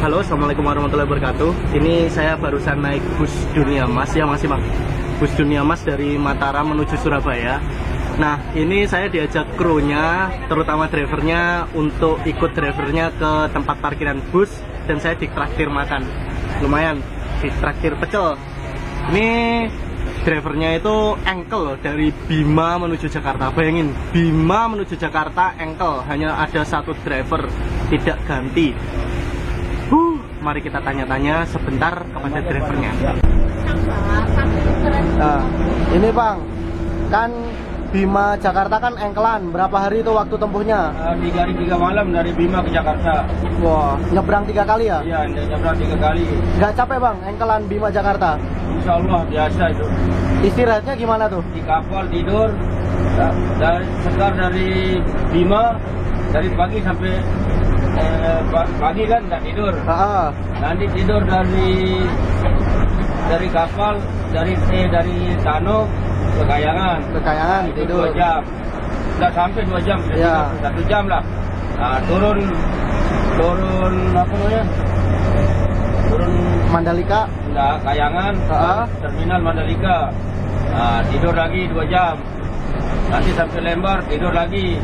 halo, assalamualaikum warahmatullahi wabarakatuh. Ini saya barusan naik bus Dunia Mas ya, masih bus Dunia Mas dari Mataram menuju Surabaya. Nah, ini saya diajak krunya, terutama drivernya, untuk ikut drivernya ke tempat parkiran bus, dan saya ditraktir makan. Lumayan, ditraktir pecel. Ini drivernya itu engkel loh, dari Bima menuju Jakarta. Bayangin, Bima menuju Jakarta engkel, hanya ada satu driver, tidak ganti. Mari kita tanya-tanya sebentar kepada drivernya. Nah, ini Bang, kan Bima Jakarta kan engkelan, berapa hari itu waktu tempuhnya? 3 hari 3 malam dari Bima ke Jakarta. Wah, nyebrang 3 kali ya? Iya, nyebrang 3 kali. Nggak capek Bang, engkelan Bima Jakarta? Insya Allah biasa itu. Istirahatnya gimana tuh? Di kapal tidur, dari Bima, dari pagi sampai pagi kan nggak tidur. Nanti tidur dari kapal, dari Tano ke Kayangan. Ke Kayangan tidur 2 jam. Nggak sampai 2 jam, ya. 1 jam lah. Nah, turun apa namanya? Turun Mandalika. Enggak, Kayangan, terminal Mandalika. Nah, tidur lagi 2 jam. Nanti sampai Lembar, tidur lagi.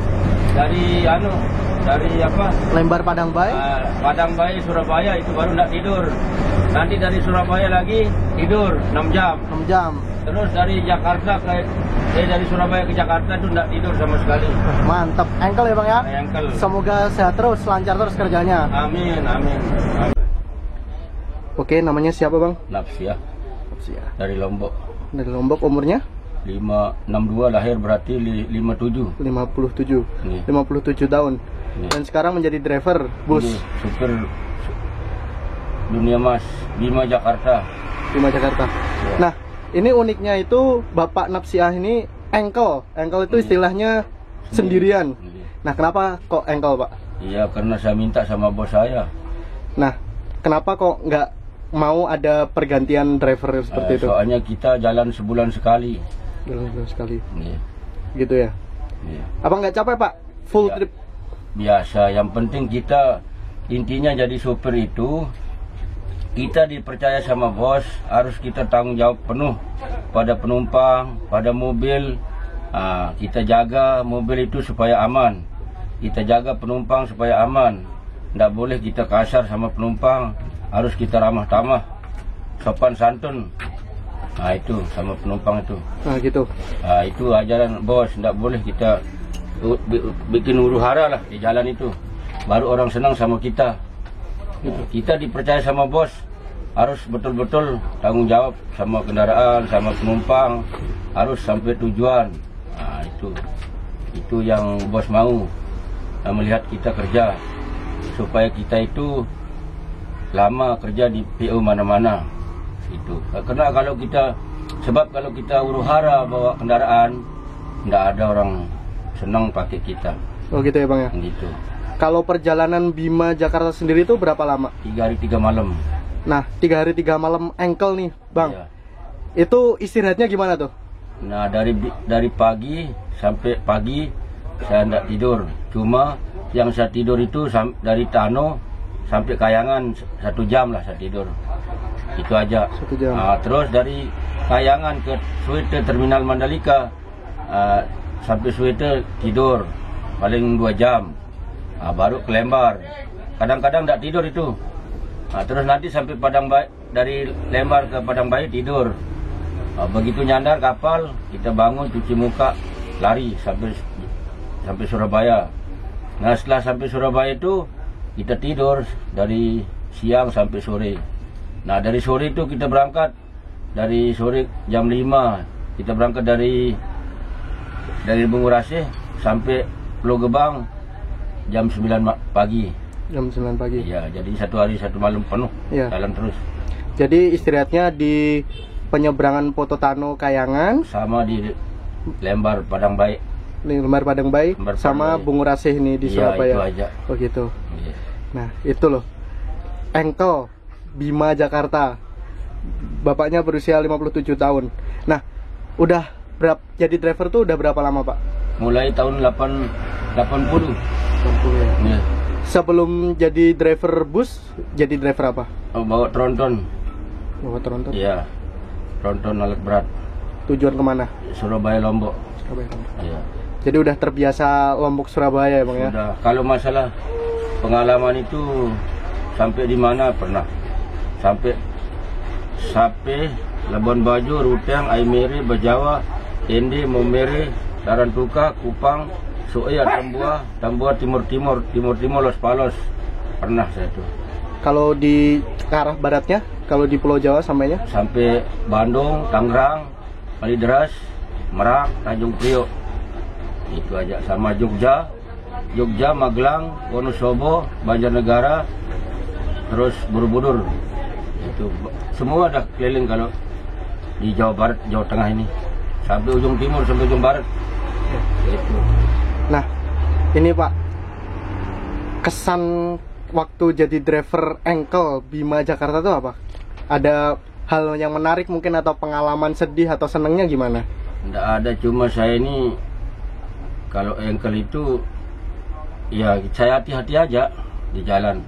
Dari apa? Lembar Padang Bayi. Padang Bayi Surabaya itu baru enggak tidur. Nanti dari Surabaya lagi tidur 6 jam. 6 jam. Terus dari dari Surabaya ke Jakarta itu enggak tidur sama sekali. Mantap, engkel ya Bang ya? Engkel. Semoga sehat terus, lancar terus kerjanya. Amin. Oke, namanya siapa Bang? Napsia. Dari Lombok. Dari Lombok, umurnya? 62, lahir berarti 57. 57. Nih. 57 tahun. Nih. Dan sekarang menjadi driver bus. Ini supir Dunia Mas, Bima Jakarta. Bima Jakarta. Ya. Nah, ini uniknya itu Bapak Napsiah ini engkel. Engkel itu istilahnya sendirian. Nah, kenapa kok engkel Pak? Iya, karena saya minta sama bos saya. Nah, kenapa kok nggak mau ada pergantian driver seperti itu? Soalnya kita jalan sebulan sekali. Jalan sekali. Iya. Gitu ya? Iya. Apa nggak capek Pak? Full Ya. trip? Biasa, yang penting kita intinya jadi supir itu kita dipercaya sama bos, harus kita tanggung jawab penuh pada penumpang, pada mobil. Kita jaga mobil itu supaya aman, kita jaga penumpang supaya aman. Tidak boleh kita kasar sama penumpang, harus kita ramah tamah, sopan santun. Itu sama penumpang itu. Gitu. Itu ajaran bos, tidak boleh kita bikin huru hara lah di jalan itu, baru orang senang sama kita. Kita dipercaya sama bos, harus betul-betul tanggung jawab sama kendaraan, sama penumpang, harus sampai tujuan. Itu yang bos mau, melihat kita kerja, supaya kita itu lama kerja di PO mana-mana. Itu karena kalau kita huru hara bawa kendaraan, tidak ada orang senang pakai kita. Oh gitu ya Bang ya? Gitu. Kalau perjalanan Bima Jakarta sendiri itu berapa lama? 3 hari 3 malam. Nah, 3 hari 3 malam engkel nih Bang. Iya. Itu istirahatnya gimana tuh? Nah, dari pagi sampai pagi saya tidak tidur. Cuma yang saya tidur itu dari Tano sampai Kayangan 1 jam lah saya tidur. Itu aja. 1 jam. Terus dari Kayangan ke Swete terminal Mandalika, sampai Swete tidur paling 2 jam. Baru ke Lembar. Kadang-kadang tidak tidur itu. Terus nanti sampai Padang Bayi, dari Lembar ke Padang Bayi tidur. Begitu nyandar kapal, kita bangun, cuci muka, lari sampai Surabaya. Nah, setelah sampai Surabaya itu kita tidur dari siang sampai sore. Nah, dari sore itu kita berangkat, dari sore jam 5 kita berangkat dari Bungurasih sampai Pulau Gebang jam 9 pagi. Jam 9 pagi. Iya, jadi 1 hari 1 malam penuh, ya. Jalan terus. Jadi istirahatnya di penyeberangan Pototano Kayangan, sama di Lembar Padang Bayi. Lembar Padang Bayi, sama Bungurasih ini di Surabaya. Itu aja. Oh gitu. Iya. Nah, itu loh. Engkel Bima Jakarta. Bapaknya berusia 57 tahun. Nah, udah jadi driver tuh udah berapa lama Pak? Mulai tahun 80. 80 ya. Iya. Sebelum jadi driver bus, jadi driver apa? Bawa tronton. Bawa tronton. Iya. Tronton alat berat. Tujuan kemana? Surabaya Lombok. Surabaya. Iya. Jadi udah terbiasa Lombok Surabaya ya Bang ya? Sudah. Kalau masalah pengalaman itu sampai di mana pernah? Sampai Sape, Labuan Bajo, Ruteng, Aimere, Bajawa, Ende, Momere, Tarantuka, Kupang, Soea, Tambua, Timur, Los Palos. Pernah saya tuh. Kalau di ke arah baratnya, kalau di Pulau Jawa sampainya? Sampai Bandung, Tangerang, Kalideras, Merak, Tanjung Priok. Itu aja. Sama Jogja, Magelang, Wonosobo, Banjarnegara, terus Borobudur. Itu semua dah keliling kalau di Jawa Barat, Jawa Tengah ini. Sampai ujung timur, sampai ujung barat. Itu. Nah, ini Pak, kesan waktu jadi driver engkel Bima Jakarta itu apa? Ada hal yang menarik mungkin atau pengalaman sedih atau senengnya gimana? Nggak ada, cuma saya ini kalau engkel itu ya saya hati-hati aja di jalan.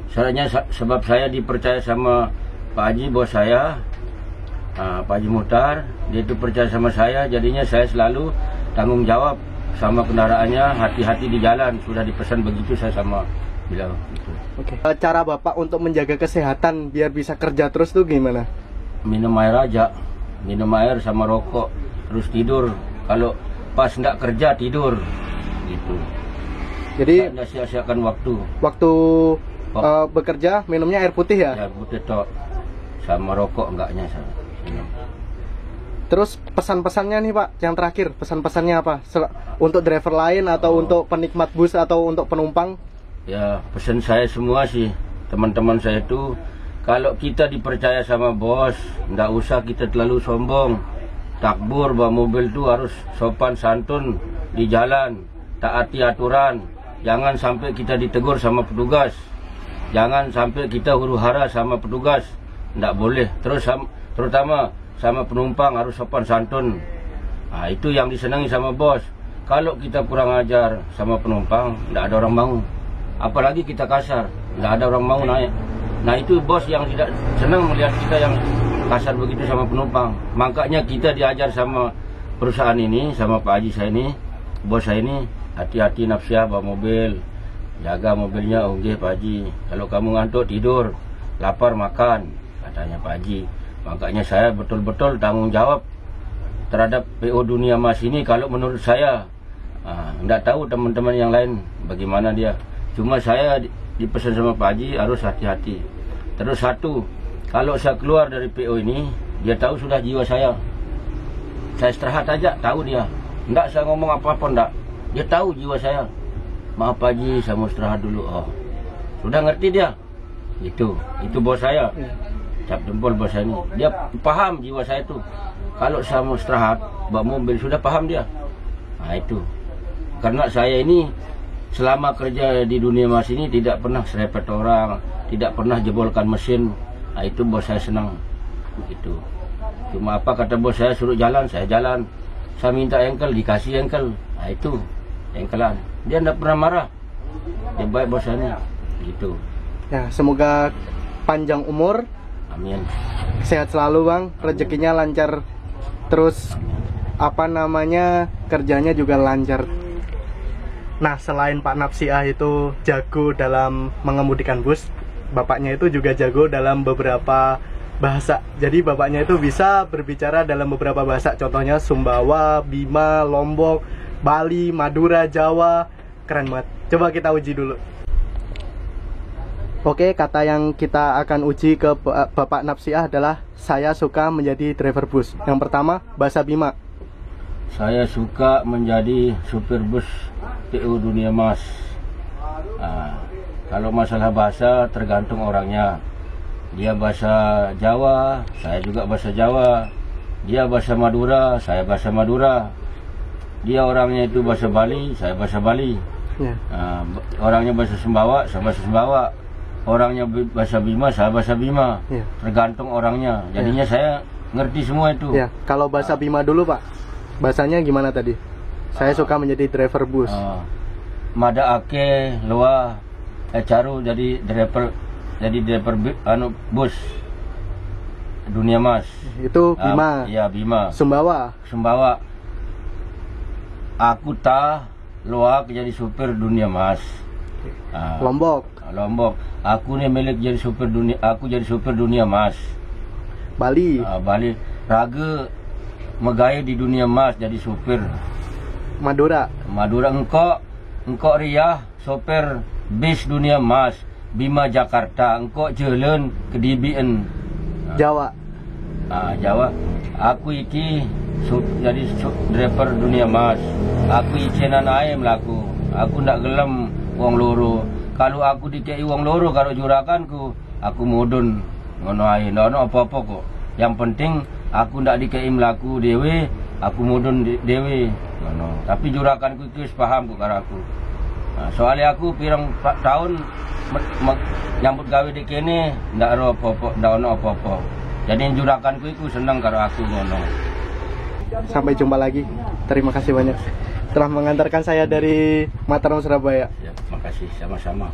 Soalnya sebab saya dipercaya sama Pak Haji, bos saya, Pak Haji Muhtar, dia itu percaya sama saya, jadinya saya selalu tanggung jawab sama kendaraannya, hati-hati di jalan. Sudah dipesan begitu saya sama bilang gitu. Oke. Cara Bapak untuk menjaga kesehatan biar bisa kerja terus tuh gimana? Minum air aja, minum air sama rokok, terus tidur. Kalau pas nggak kerja tidur, gitu. Jadi nggak sia-siakan waktu. Waktu bekerja minumnya air putih ya? Ya putih tok, sama rokok enggaknya saya minum. Terus pesan-pesannya nih Pak, yang terakhir pesan-pesannya apa? Untuk driver lain atau untuk penikmat bus atau untuk penumpang? Ya pesan saya semua sih, teman-teman saya itu, kalau kita dipercaya sama bos, nggak usah kita terlalu sombong. Takbur bawa mobil itu harus sopan santun di jalan, taati aturan. Jangan sampai kita ditegur sama petugas, jangan sampai kita huru-hara sama petugas, nggak boleh. Terus terutama sama penumpang harus sopan santun. Nah, itu yang disenangi sama bos. Kalau kita kurang ajar sama penumpang, nggak ada orang mau. Apalagi kita kasar, nggak ada orang mau naik. Nah itu bos yang tidak senang melihat kita yang kasar begitu sama penumpang. Makanya kita diajar sama perusahaan ini, sama Pak Haji saya ini, bos saya ini, hati-hati nafsiah bawa mobil, jaga mobilnya. Oke Pak Haji, kalau kamu ngantuk tidur, lapar makan, katanya Pak Haji. Makanya saya betul-betul tanggung jawab terhadap PO Dunia Mas ini. Kalau menurut saya, nggak tahu teman-teman yang lain bagaimana dia. Cuma saya dipesan sama Pak Haji harus hati-hati. Terus satu, kalau saya keluar dari PO ini, dia tahu sudah jiwa saya. Saya istirahat aja, tahu dia. Enggak saya ngomong apa-apa, enggak. Dia tahu jiwa saya. Maaf Pak Haji, saya mau istirahat dulu. Oh, sudah ngerti dia. Itu bos saya. Cap jempol bos saya ini. Dia paham jiwa saya itu. Kalau saya mau istirahat, bawa mobil, sudah paham dia. Nah itu. Karena saya ini selama kerja di Dunia Mas ini tidak pernah serepet orang, tidak pernah jebolkan mesin. Nah itu bos saya senang. Itu. Cuma apa kata bos saya suruh jalan, saya jalan. Saya minta engkel, dikasih engkel. Nah itu engkelan. Dia tidak pernah marah. Dia baik bos saya ini. Gitu. Ya, semoga panjang umur. Amin. Sehat selalu Bang, rezekinya lancar. Terus kerjanya juga lancar. Nah, selain Pak Napsiah itu jago dalam mengemudikan bus, bapaknya itu juga jago dalam beberapa bahasa. Jadi bapaknya itu bisa berbicara dalam beberapa bahasa. Contohnya Sumbawa, Bima, Lombok, Bali, Madura, Jawa. Keren banget. Coba kita uji dulu. Oke, kata yang kita akan uji ke Bapak Napsiah adalah saya suka menjadi driver bus. Yang pertama, bahasa Bima. Saya suka menjadi supir bus PO Dunia Mas. Kalau masalah bahasa tergantung orangnya. Dia bahasa Jawa, saya juga bahasa Jawa. Dia bahasa Madura, saya bahasa Madura. Dia orangnya itu bahasa Bali, saya bahasa Bali. Ya. Orangnya bahasa Sumbawa, saya bahasa Sumbawa. Orangnya bahasa Bima, saya bahasa Bima. Ya. Tergantung orangnya. Jadinya saya ngerti semua itu. Ya. Kalau bahasa Bima dulu Pak, bahasanya gimana tadi? Saya suka menjadi driver bus. Mada ake loa Caru jadi driver bus Dunia Mas. Itu Bima. Iya, Bima. Sumbawa. Aku loak jadi supir Dunia Mas. Lombok. Aku nih milik jadi supir dunia. Aku jadi supir Dunia Mas. Bali. Bali. Raga megaya di Dunia Mas jadi supir. Madura. Engkau Riyah sopir bis Dunia Mas. Bima Jakarta. Engkau jalan ke DBN. Jawa. Jawa. Aku iki jadi driver Dunia Mas. Aku icenan ae melaku. Aku ndak gelem wong loro. Kalau aku dikei wong loro karo jurakanku, aku mudun ngono ae. Ndono apa-apa kok. Yang penting aku ndak dikei melaku dewe, aku mudun dewe ngono. Tapi jurakanku itu wis paham kok karo aku. Soalnya aku pirang tahun nyambut gawe di kene ndak ono apa-apa. Jadi jurakanku itu seneng karo aku ngono. Sampai jumpa lagi. Terima kasih banyak telah mengantarkan saya dari Mataram, Surabaya. Ya, makasih sama-sama.